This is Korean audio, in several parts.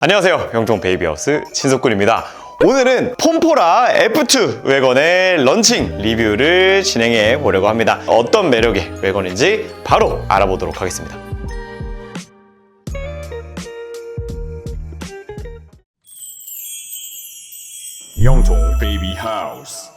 안녕하세요, 영통 베이비하우스 신석군입니다. 오늘은 폼포라 F2 웨건의 런칭 리뷰를 진행해 보려고 합니다. 어떤 매력의 웨건인지 바로 알아보도록 하겠습니다. 영통 베이비하우스.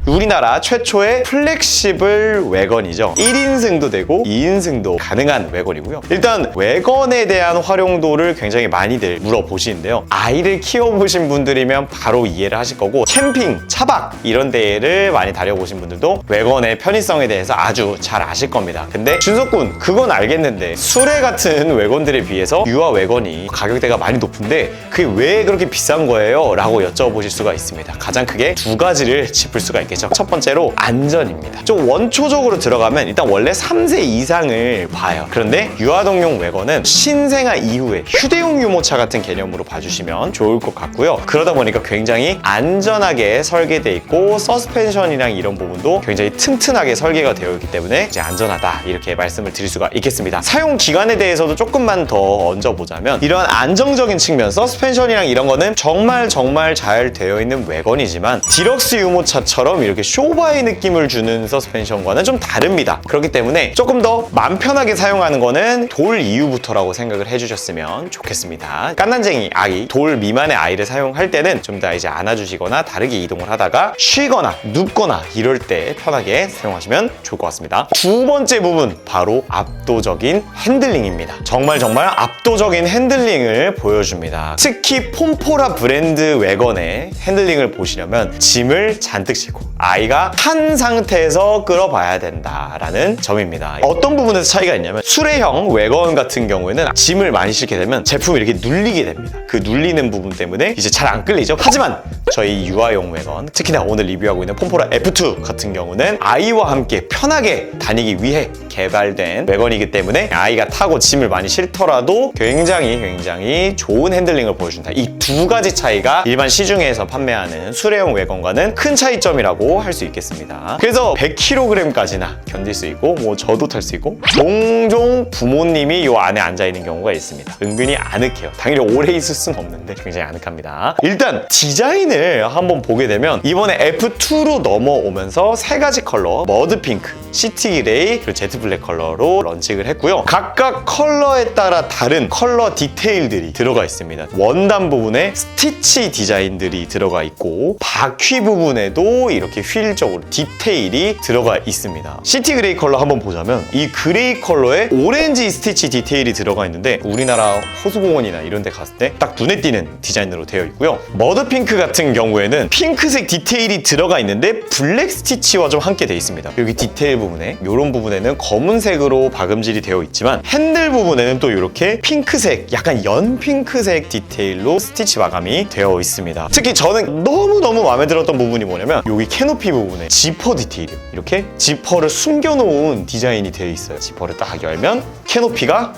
우리나라 최초의 플렉시블 웨건이죠. 1인승도 되고 2인승도 가능한 웨건이고요. 일단 웨건에 대한 활용도를 굉장히 많이들 물어보시는데요. 아이를 키워보신 분들이면 바로 이해를 하실 거고, 캠핑, 차박 이런 데를 많이 다녀보신 분들도 웨건의 편의성에 대해서 아주 잘 아실 겁니다. 근데 준석군, 그건 알겠는데 수레 같은 웨건들에 비해서 유아 웨건이 가격대가 많이 높은데 그게 왜 그렇게 비싼 거예요? 라고 여쭤보실 수가 있습니다. 가장 크게 두 가지를 짚을 수가 있겠죠. 첫 번째로 안전입니다. 좀 원초적으로 들어가면 일단 원래 3세 이상을 봐요. 그런데 유아동용 웨건은 신생아 이후에 휴대용 유모차 같은 개념으로 봐주시면 좋을 것 같고요. 그러다 보니까 굉장히 안전하게 설계되어 있고 서스펜션이랑 이런 부분도 굉장히 튼튼하게 설계가 되어 있기 때문에 이제 안전하다 이렇게 말씀을 드릴 수가 있겠습니다. 사용 기간에 대해서도 조금만 더 얹어보자면, 이런 안정적인 측면, 서스펜션이랑 이런 거는 정말 잘 되어 있는 웨건이지만 디럭스 유모차처럼 이렇게 쇼바의 느낌을 주는 서스펜션과는 좀 다릅니다. 그렇기 때문에 조금 더 마음 편하게 사용하는 거는 돌 이후부터라고 생각을 해주셨으면 좋겠습니다. 깐난쟁이 아이, 돌 미만의 아이를 사용할 때는 좀 더 이제 안아주시거나 다르게 이동을 하다가 쉬거나 눕거나 이럴 때 편하게 사용하시면 좋을 것 같습니다. 두 번째 부분, 바로 압도적인 핸들링입니다. 정말 압도적인 핸들링을 보여줍니다. 특히 폼포라 브랜드 웨건의 핸들링을 보시려면 짐을 잔뜩 싣고 아이가 탄 상태에서 끌어봐야 된다라는 점입니다. 어떤 부분에서 차이가 있냐면, 수레형 웨건 같은 경우에는 짐을 많이 싣게 되면 제품이 이렇게 눌리게 됩니다. 그 눌리는 부분 때문에 이제 잘 안 끌리죠. 하지만 저희 유아용 웨건, 특히나 오늘 리뷰하고 있는 폼포라 F2 같은 경우는 아이와 함께 편하게 다니기 위해 개발된 웨건이기 때문에 아이가 타고 짐을 많이 싣더라도 굉장히 좋은 핸들링을 보여준다. 이 두 가지 차이가 일반 시중에서 판매하는 수레용 웨건과는 큰 차이점이라고 할 수 있겠습니다. 그래서 100kg까지나 견딜 수 있고, 저도 탈 수 있고, 종종 부모님이 이 안에 앉아있는 경우가 있습니다. 은근히 아늑해요. 당연히 오래 있을 수는 없는데 굉장히 아늑합니다. 일단 디자인을 한번 보게 되면 이번에 F2로 넘어오면서 세 가지 컬러, 머드 핑크, 시티 그레이, 그리고 제트 블랙 컬러로 런칭을 했고요. 각각 컬러에 따라 다른 컬러 디테일들이 들어가 있습니다. 원단 부분에 스티치 디자인들이 들어가 있고, 바퀴 부분에도 이렇게 휠적으로 디테일이 들어가 있습니다. 시티 그레이 컬러 한번 보자면 이 그레이 컬러에 오렌지 스티치 디테일이 들어가 있는데 우리나라 호수공원이나 이런 데 갔을 때 딱 눈에 띄는 디자인으로 되어 있고요. 머드 핑크 같은 경우에는 핑크색 디테일이 들어가 있는데 블랙 스티치와 좀 함께 되어 있습니다. 여기 디테일 부분에, 이런 부분에는 검은색으로 박음질이 되어 있지만 핸들 부분에는 또 이렇게 핑크색, 약간 연핑크색 디테일로 스티치 마감이 되어 있습니다. 특히 저는 너무 마음에 들었던 부분이 뭐냐면 여기 캐노피 부분에 지퍼 디테일이에요. 이렇게 지퍼를 숨겨놓은 디자인이 되어 있어요. 지퍼를 딱 열면 캐노피가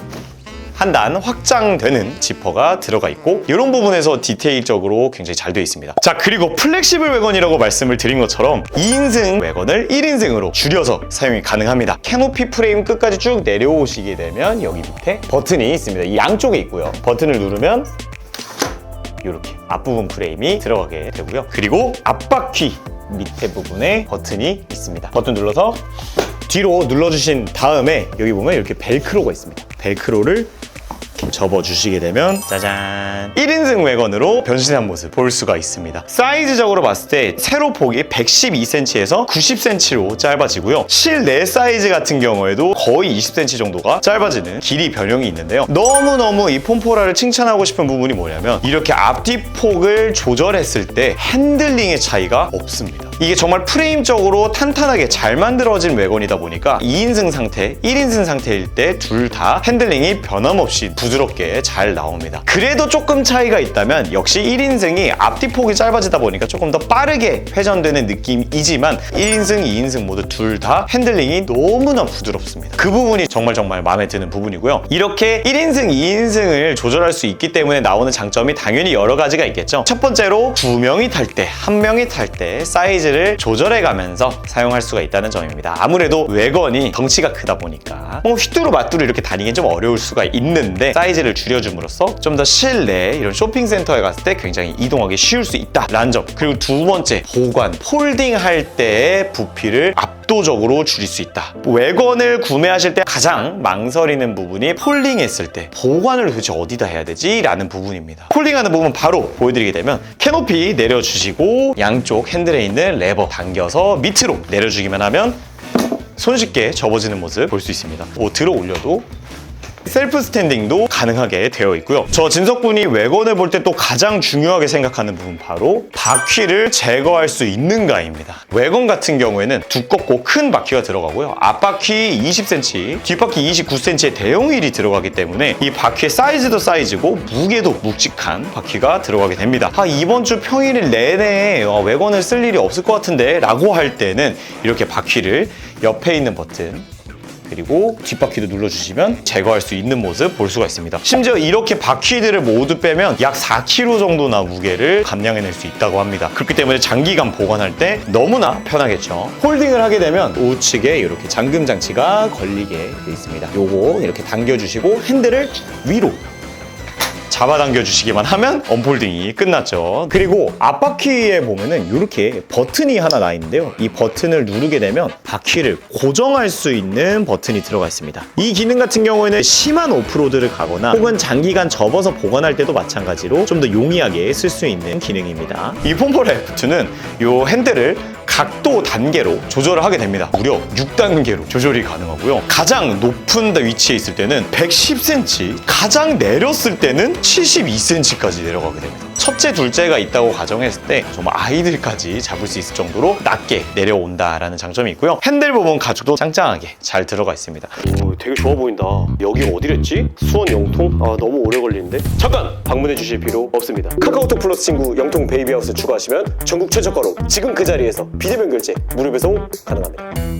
한 단 확장되는 지퍼가 들어가 있고, 이런 부분에서 디테일적으로 굉장히 잘 되어 있습니다. 자, 그리고 플렉시블 웨건이라고 말씀을 드린 것처럼 2인승 웨건을 1인승으로 줄여서 사용이 가능합니다. 캐노피 프레임 끝까지 쭉 내려오시게 되면 여기 밑에 버튼이 있습니다. 이 양쪽에 있고요. 버튼을 누르면 이렇게 앞부분 프레임이 들어가게 되고요. 그리고 앞바퀴 밑에 부분에 버튼이 있습니다. 버튼 눌러서 뒤로 눌러주신 다음에 여기 보면 이렇게 벨크로가 있습니다. 벨크로를 접어주시게 되면 짜잔, 1인승 웨건으로 변신한 모습 볼 수가 있습니다. 사이즈적으로 봤을 때 세로 폭이 112cm에서 90cm로 짧아지고요. 실내 사이즈 같은 경우에도 거의 20cm 정도가 짧아지는 길이 변형이 있는데요. 너무너무 이 폼포라를 칭찬하고 싶은 부분이 뭐냐면, 이렇게 앞뒤 폭을 조절했을 때 핸들링의 차이가 없습니다. 이게 정말 프레임적으로 탄탄하게 잘 만들어진 웨건이다 보니까 2인승 상태, 1인승 상태일 때 둘 다 핸들링이 변함없이 부드럽게 잘 나옵니다. 그래도 조금 차이가 있다면 역시 1인승이 앞뒤 폭이 짧아지다 보니까 조금 더 빠르게 회전되는 느낌이지만 1인승, 2인승 모두 둘 다 핸들링이 너무나 부드럽습니다. 그 부분이 정말 마음에 드는 부분이고요. 이렇게 1인승, 2인승을 조절할 수 있기 때문에 나오는 장점이 당연히 여러 가지가 있겠죠. 첫 번째로 2명이 탈 때, 1명이 탈 때 사이즈 사이즈를 조절해가면서 사용할 수가 있다는 점입니다. 아무래도 외건이 덩치가 크다 보니까 휘뚜루 마뚜루 이렇게 다니긴 좀 어려울 수가 있는데 사이즈를 줄여줌으로써 좀 더 실내 이런 쇼핑센터에 갔을 때 굉장히 이동하기 쉬울 수 있다라는 점. 그리고 두 번째, 보관, 폴딩할 때의 부피를 압도적으로 줄일 수 있다. 외건을 구매하실 때 가장 망설이는 부분이 폴딩했을 때 보관을 도대체 어디다 해야 되지? 라는 부분입니다. 폴딩하는 부분 바로 보여드리게 되면 캐노피 내려주시고 양쪽 핸들에 있는 레버 당겨서 밑으로 내려주기만 하면 손쉽게 접어지는 모습 볼 수 있습니다. 들어 올려도 셀프 스탠딩도 가능하게 되어 있고요. 저 진석군이 외건을 볼 때 또 가장 중요하게 생각하는 부분 바로 바퀴를 제거할 수 있는가입니다. 외건 같은 경우에는 두껍고 큰 바퀴가 들어가고요. 앞바퀴 20cm, 뒷바퀴 29cm의 대형 휠이 들어가기 때문에 이 바퀴의 사이즈도 사이즈고 무게도 묵직한 바퀴가 들어가게 됩니다. 이번 주 평일 내내 외건을 쓸 일이 없을 것 같은데 라고 할 때는 이렇게 바퀴를 옆에 있는 버튼 그리고 뒷바퀴도 눌러주시면 제거할 수 있는 모습 볼 수가 있습니다. 심지어 이렇게 바퀴들을 모두 빼면 약 4kg 정도나 무게를 감량해낼 수 있다고 합니다. 그렇기 때문에 장기간 보관할 때 너무나 편하겠죠. 홀딩을 하게 되면 우측에 이렇게 잠금 장치가 걸리게 돼 있습니다. 요거 이렇게 당겨주시고 핸들을 위로 잡아당겨 주시기만 하면 언폴딩이 끝났죠. 그리고 앞바퀴에 보면은 이렇게 버튼이 하나 나 있는데요. 이 버튼을 누르게 되면 바퀴를 고정할 수 있는 버튼이 들어가 있습니다. 이 기능 같은 경우에는 심한 오프로드를 가거나 혹은 장기간 접어서 보관할 때도 마찬가지로 좀 더 용이하게 쓸 수 있는 기능입니다. 이 폼포라 F2는 이 핸들을 각도 단계로 조절을 하게 됩니다. 무려 6단계로 조절이 가능하고요. 가장 높은 위치에 있을 때는 110cm, 가장 내렸을 때는 72cm까지 내려가게 됩니다. 첫째, 둘째가 있다고 가정했을 때 정말 아이들까지 잡을 수 있을 정도로 낮게 내려온다라는 장점이 있고요. 핸들 부분 가죽도 짱짱하게 잘 들어가 있습니다. 되게 좋아 보인다. 여기가 어디랬지? 수원 영통? 너무 오래 걸리는데? 잠깐! 방문해 주실 필요 없습니다. 카카오톡 플러스 친구 영통 베이비하우스 추가하시면 전국 최저가로 지금 그 자리에서 비대면 결제 무료 배송 가능합니다.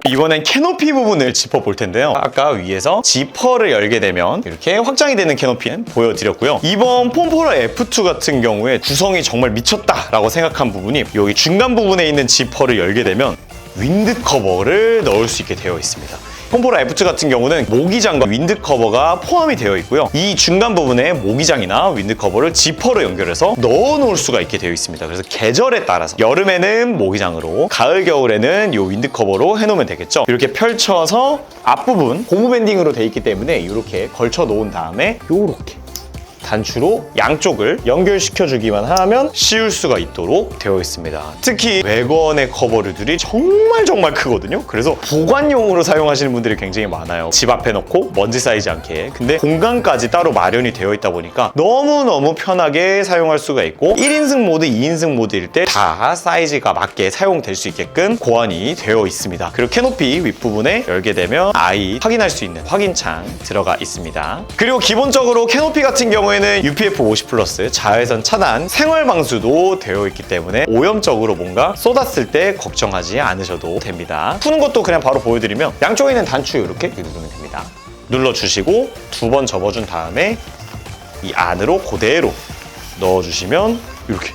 이번엔 캐노피 부분을 짚어볼 텐데요. 아까 위에서 지퍼를 열게 되면 이렇게 확장이 되는 캐노피는 보여드렸고요. 이번 폼포라 F2 같은 경우에 구성이 정말 미쳤다라고 생각한 부분이 여기 중간 부분에 있는 지퍼를 열게 되면 윈드 커버를 넣을 수 있게 되어 있습니다. 폼포라 F2 같은 경우는 모기장과 윈드 커버가 포함이 되어 있고요. 이 중간 부분에 모기장이나 윈드 커버를 지퍼로 연결해서 넣어 놓을 수가 있게 되어 있습니다. 그래서 계절에 따라서 여름에는 모기장으로, 가을 겨울에는 이 윈드 커버로 해놓으면 되겠죠. 이렇게 펼쳐서 앞부분 고무 밴딩으로 되어 있기 때문에 이렇게 걸쳐 놓은 다음에 이렇게 단추로 양쪽을 연결시켜주기만 하면 씌울 수가 있도록 되어 있습니다. 특히 외건의 커버류들이 정말 크거든요. 그래서 보관용으로 사용하시는 분들이 굉장히 많아요. 집 앞에 놓고 먼지 쌓이지 않게. 근데 공간까지 따로 마련이 되어 있다 보니까 너무너무 편하게 사용할 수가 있고 1인승 모드, 2인승 모드일 때 다 사이즈가 맞게 사용될 수 있게끔 고안이 되어 있습니다. 그리고 캐노피 윗부분에 열게 되면 아이 확인할 수 있는 확인창 들어가 있습니다. 그리고 기본적으로 캐노피 같은 경우에는 UPF50 플러스 자외선 차단 생활 방수도 되어 있기 때문에 오염적으로 뭔가 쏟았을 때 걱정하지 않으셔도 됩니다. 푸는 것도 그냥 바로 보여드리면 양쪽에 있는 단추 이렇게 누르면 됩니다. 눌러주시고 두 번 접어준 다음에 이 안으로 그대로 넣어주시면 이렇게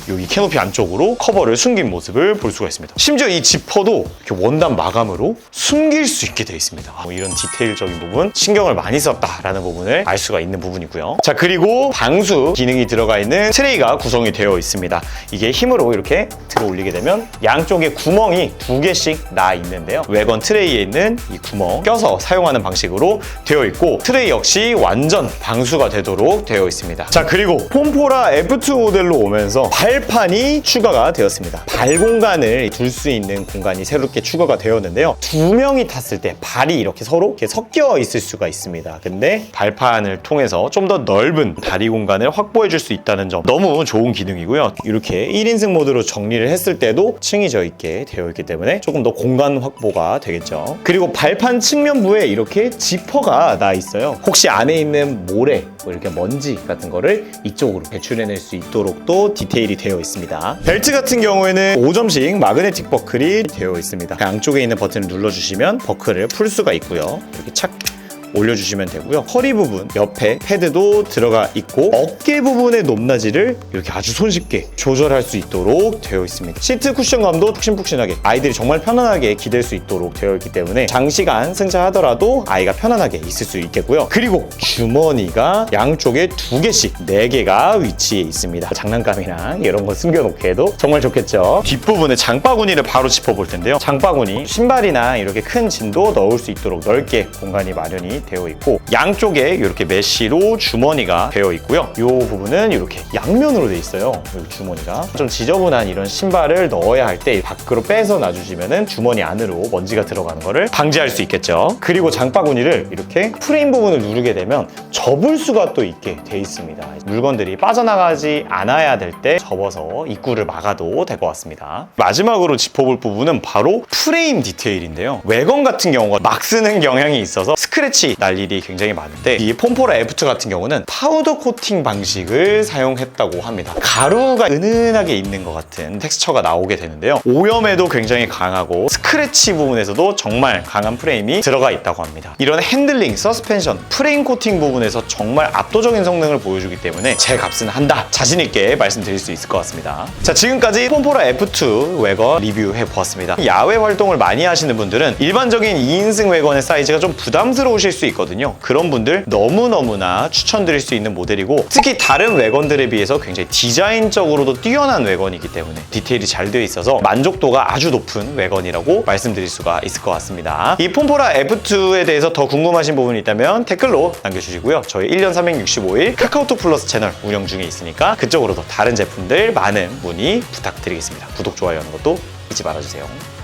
여기 캐노피 안쪽으로 커버를 숨긴 모습을 볼 수가 있습니다. 심지어 이 지퍼도 이렇게 원단 마감으로 숨길 수 있게 되어 있습니다. 이런 디테일적인 부분 신경을 많이 썼다라는 부분을 알 수가 있는 부분이고요. 자, 그리고 방수 기능이 들어가 있는 트레이가 구성이 되어 있습니다. 이게 힘으로 이렇게 들어 올리게 되면 양쪽에 구멍이 2개씩 나 있는데요. 외건 트레이에 있는 이 구멍 껴서 사용하는 방식으로 되어 있고 트레이 역시 완전 방수가 되도록 되어 있습니다. 자, 그리고 폼포라 F2 모델로 오면서 발판이 추가가 되었습니다. 발 공간을 둘 수 있는 공간이 새롭게 추가가 되었는데요. 두 명이 탔을 때 발이 이렇게 서로 이렇게 섞여 있을 수가 있습니다. 근데 발판을 통해서 좀 더 넓은 다리 공간을 확보해 줄 수 있다는 점 너무 좋은 기능이고요. 이렇게 1인승 모드로 정리를 했을 때도 층이 져 있게 되어 있기 때문에 조금 더 공간 확보가 되겠죠. 그리고 발판 측면부에 이렇게 지퍼가 나 있어요. 혹시 안에 있는 모래, 이렇게 먼지 같은 거를 이쪽으로 배출해낼 수 있도록 또 디테일이 되어 있습니다. 벨트 같은 경우에는 5점씩 마그네틱 버클이 되어 있습니다. 양쪽에 있는 버튼을 눌러주시면 버클을 풀 수가 있고요. 이렇게 착 올려주시면 되고요. 허리 부분 옆에 패드도 들어가 있고 어깨 부분의 높낮이를 이렇게 아주 손쉽게 조절할 수 있도록 되어 있습니다. 시트 쿠션감도 푹신푹신하게 아이들이 정말 편안하게 기댈 수 있도록 되어 있기 때문에 장시간 승차하더라도 아이가 편안하게 있을 수 있겠고요. 그리고 주머니가 양쪽에 2개씩 4개가 위치해 있습니다. 장난감이나 이런 거 숨겨놓기에도 정말 좋겠죠. 뒷부분에 장바구니를 바로 짚어볼 텐데요. 장바구니 신발이나 이렇게 큰 짐도 넣을 수 있도록 넓게 공간이 마련이 되어 있고 양쪽에 이렇게 메쉬로 주머니가 되어 있고요. 이 부분은 이렇게 양면으로 되어 있어요. 여기 주머니가 좀 지저분한 이런 신발을 넣어야 할 때 밖으로 빼서 놔주시면은 주머니 안으로 먼지가 들어가는 거를 방지할 수 있겠죠. 그리고 장바구니를 이렇게 프레임 부분을 누르게 되면 접을 수가 또 있게 돼 있습니다. 물건들이 빠져나가지 않아야 될 때 접어서 입구를 막아도 될 것 같습니다. 마지막으로 짚어볼 부분은 바로 프레임 디테일인데요. 외건 같은 경우가 막 쓰는 경향이 있어서 스크래치 날 일이 굉장히 많은데 이 폼포라 F2 같은 경우는 파우더 코팅 방식을 사용했다고 합니다. 가루가 은은하게 있는 것 같은 텍스처가 나오게 되는데요. 오염에도 굉장히 강하고 스크래치 부분에서도 정말 강한 프레임이 들어가 있다고 합니다. 이런 핸들링, 서스펜션, 프레임 코팅 부분에서 정말 압도적인 성능을 보여주기 때문에 제 값은 한다! 자신 있게 말씀드릴 수 있을 것 같습니다. 자, 지금까지 폼포라 F2 외건 리뷰해 보았습니다. 야외 활동을 많이 하시는 분들은 일반적인 2인승 외건의 사이즈가 좀 부담스러우실 수 있거든요. 그런 분들 너무너무나 추천드릴 수 있는 모델이고 특히 다른 외건들에 비해서 굉장히 디자인적으로도 뛰어난 외건이기 때문에 디테일이 잘 되어 있어서 만족도가 아주 높은 외건이라고 말씀드릴 수가 있을 것 같습니다. 이 폼포라 F2에 대해서 더 궁금하신 부분이 있다면 댓글로 남겨주시고요. 저희 1년 365일 카카오톡 플러스 채널 운영 중에 있으니까 그쪽으로도 다른 제품들 많은 문의 부탁드리겠습니다. 구독, 좋아요 하는 것도 잊지 말아주세요.